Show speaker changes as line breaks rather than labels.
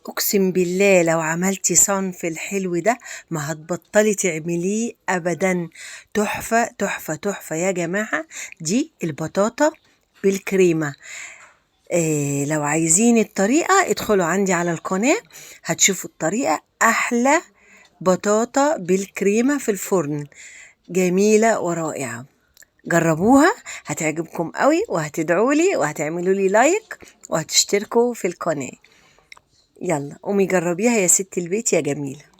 اقسم بالله لو عملتي صنف الحلو ده ما هتبطلي تعمليه ابدا. تحفة تحفة تحفة يا جماعة. دي البطاطا بالكريمة. لو عايزين الطريقة ادخلوا عندي على القناة هتشوفوا الطريقة. احلى بطاطا بالكريمة في الفرن، جميلة ورائعة. جربوها هتعجبكم قوي، وهتدعولي وهتعملوا لي لايك وهتشتركوا في القناة. يلا قومي جربيها يا ست البيت يا جميلة.